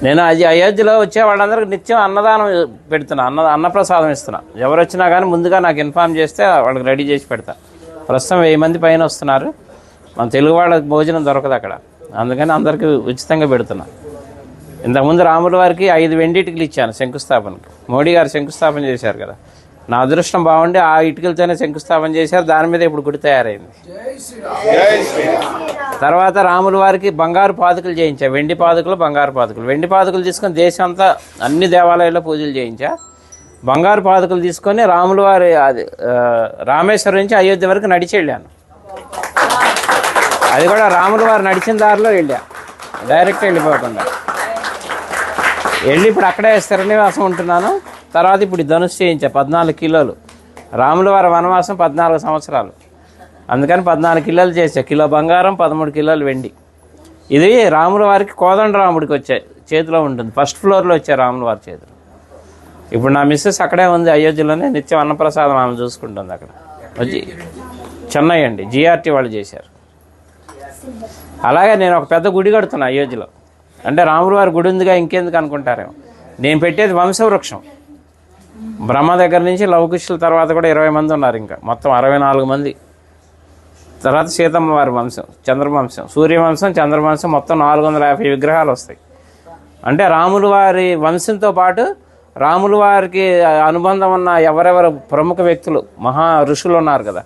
నేను అది అయోధ్యలో వచ్చే వాళ్ళందరికీ నిత్యం అన్నదానం పెడుతున్నా, అన్నప్రసాదం ఇస్తున్నా. ఎవరు వచ్చినా కానీ ముందుగా నాకు ఇన్ఫామ్ చేస్తే వాళ్ళకి రెడీ చేసి పెడతా. ప్రస్తుతం 1000 మంది పైన వస్తున్నారు. మన తెలుగు వాళ్ళకి భోజనం దొరకదు అక్కడ, అందుకని అందరికీ ఉచితంగా పెడుతున్నా. ఇంతకుముందు రాముల వారికి 5 వెండి ఇటుకలు ఇచ్చాను శంకుస్థాపనకి. మోడీ గారు శంకుస్థాపన చేశారు కదా, నా అదృష్టం బాగుండి ఆ ఇటుకలతోనే శంకుస్థాపన చేశారు. దాని మీద ఇప్పుడు గుడి తయారైంది. తర్వాత రాముల వారికి బంగారు పాదుకలు చేయించా, వెండి పాదుకలు, బంగారు పాదుకలు. వెండి పాదుకలు తీసుకొని దేశం అంతా అన్ని దేవాలయాల్లో పూజలు చేయించా. బంగారు పాదుకలు తీసుకొని రాముల వారి రామేశ్వరం నుంచి అయోధ్య వరకు నడిచి వెళ్ళాను. అది కూడా రాముల వారు నడిచిన దారిలో వెళ్ళా, డైరెక్ట్ వెళ్ళిపోకుండా వెళ్ళి ఇప్పుడు అక్కడే స్థిరనివాసం ఉంటున్నాను. తర్వాత ఇప్పుడు ధనుసు చేయించా 14 కిలోలు. రాముల వారి వనవాసం 14 సంవత్సరాలు, అందుకని 14 కిలోలు చేసా. కిలో బంగారం, 13 కిలోలు వెండి. ఇది రాముల వారికి కోదండరాముడికి వచ్చే చేతిలో ఉంటుంది, ఫస్ట్ ఫ్లోర్లో వచ్చే రాముల వారి చేతిలో. ఇప్పుడు నా మిస్సెస్ అక్కడే ఉంది అయోధ్యలోనే, నిత్యం అన్నప్రసాదం ఆమె చూసుకుంటుంది అక్కడ. వచ్చి చెన్నై అండి, జిఆర్టీ వాళ్ళు చేశారు. అలాగే నేను ఒక పెద్ద గుడి కడుతున్నా అయోధ్యలో. అంటే రాముల వారి గుడి ఉందిగా ఇంకెందుకు అనుకుంటారేమో. నేను పెట్టేది వంశవృక్షం. బ్రహ్మ దగ్గర నుంచి లవకుశుల తర్వాత కూడా 20 మంది ఉన్నారు, ఇంకా మొత్తం 64 మంది. తర్వాత సీతమ్మ వారి వంశం, చంద్రవంశం, సూర్యవంశం, చంద్రవంశం, మొత్తం 450 విగ్రహాలు వస్తాయి. అంటే రాముల వారి వంశంతో పాటు రాముల వారికి అనుబంధం ఉన్న ఎవరెవరు ప్రముఖ వ్యక్తులు, మహా ఋషులు ఉన్నారు కదా,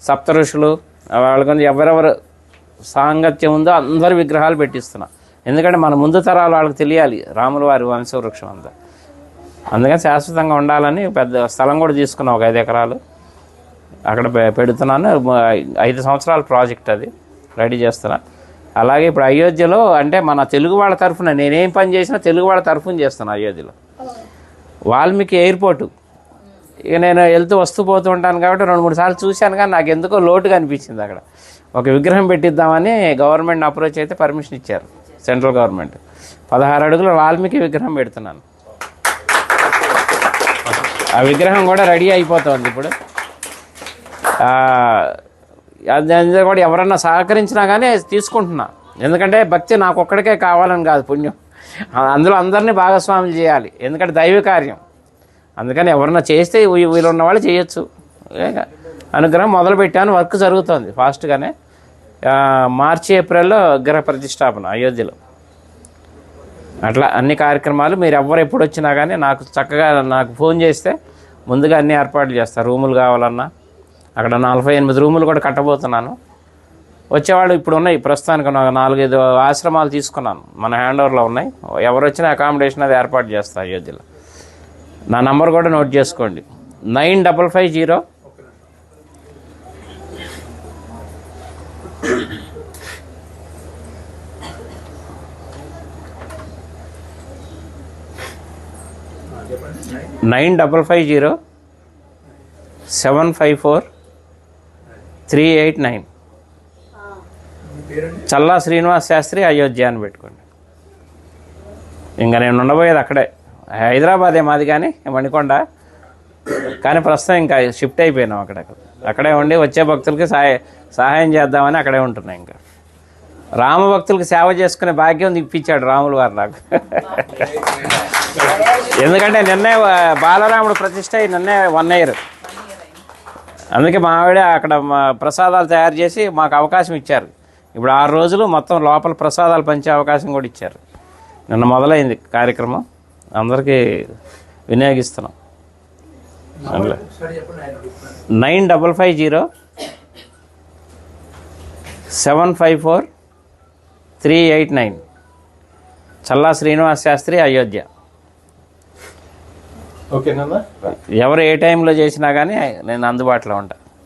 సప్త ఋషులు, వాళ్ళకి ఎవరెవరు సాంగత్యం ఉందో అందరి విగ్రహాలు పెట్టిస్తున్నా. ఎందుకంటే మన ముందు తరాలు వాళ్ళకి తెలియాలి రాముల వారి వంశవృక్షం అంతా. అందుకని శాశ్వతంగా ఉండాలని పెద్ద స్థలం కూడా తీసుకున్నా, ఒక 5 ఎకరాలు అక్కడ పెడుతున్నాను. 5 సంవత్సరాల ప్రాజెక్ట్ అది, రెడీ చేస్తున్నా. అలాగే ఇప్పుడు అయోధ్యలో అంటే మన తెలుగు వాళ్ళ తరఫున నేనేం పని చేసినా తెలుగు వాళ్ళ తరఫున చేస్తాను. అయోధ్యలో వాల్మీకి ఎయిర్పోర్టు, ఇక నేను వెళ్తూ వస్తూ పోతూ ఉంటాను కాబట్టి 2-3 సార్లు చూశాను, కానీ నాకు ఎందుకో లోటుగా అనిపించింది. అక్కడ ఒక విగ్రహం పెట్టిద్దామని గవర్నమెంట్ అప్రోచ్ అయితే పర్మిషన్ ఇచ్చారు, సెంట్రల్ గవర్నమెంట్. 16 అడుగుల వాల్మీకి విగ్రహం పెడుతున్నాను. ఆ విగ్రహం కూడా రెడీ అయిపోతుంది ఇప్పుడు. అది కూడా ఎవరన్నా సహకరించినా కానీ తీసుకుంటున్నా. ఎందుకంటే భక్తి నాకు ఒక్కడికే కావాలని కాదు, పుణ్యం అందులో అందరినీ భాగస్వాములు చేయాలి, ఎందుకంటే దైవ కార్యం. అందుకని ఎవరన్నా చేస్తే వీళ్ళు ఉన్న వాళ్ళు చేయొచ్చు. అనుగ్రహం మొదలుపెట్టాను, వర్క్ జరుగుతుంది ఫాస్ట్గానే. మార్చి ఏప్రిల్లో విగ్రహ ప్రతిష్టాపన అయోధ్యలో. అట్లా అన్ని కార్యక్రమాలు మీరు ఎవరు ఎప్పుడు వచ్చినా కానీ నాకు చక్కగా నాకు ఫోన్ చేస్తే ముందుగా అన్ని ఏర్పాట్లు చేస్తారు. రూములు కావాలన్నా అక్కడ 48 రూములు కూడా కట్టబోతున్నాను. వచ్చేవాళ్ళు ఇప్పుడు ఉన్నాయి, ప్రస్తుతానికి 4-5 ఆశ్రమాలు తీసుకున్నాను, మన హ్యాండ్ ఓవర్లో ఉన్నాయి. ఎవరు వచ్చినా అకామిడేషన్ అది ఏర్పాటు చేస్తారు అయోధ్యలో. నా నంబర్ కూడా నోట్ చేసుకోండి, 9550 754-389. చల్లా శ్రీనివాస్ శాస్త్రి అయోధ్య అని పెట్టుకోండి. ఇంకా నేను ఉండబోయేది అక్కడే, హైదరాబాదే మాది కానీ మణికొండ, కానీ ప్రస్తుతం ఇంకా షిఫ్ట్ అయిపోయినాం అక్కడే ఉండి వచ్చే భక్తులకి సహాయం చేద్దామని అక్కడే ఉంటున్నాయి. ఇంకా రామ భక్తులకి సేవ చేసుకునే భాగ్యం ఇప్పించాడు రాముల వారు నాకు. ఎందుకంటే నిన్నే బాలరాముడు ప్రతిష్ట నిన్నే 1 year. అందుకే మా ఆవిడ అక్కడ ప్రసాదాలు తయారు చేసి మాకు అవకాశం ఇచ్చారు. ఇప్పుడు 6 రోజులు మొత్తం లోపల ప్రసాదాలు పంచే అవకాశం కూడా ఇచ్చారు. నిన్న మొదలైంది కార్యక్రమం, అందరికీ వినియోగిస్తున్నాం. 9550-754-389. చల్లా శ్రీనివాస్ శాస్త్రి అయోధ్య. ఓకేనా? ఎవరు ఏ టైంలో చేసినా కానీ నేను అందుబాటులో ఉంటాను.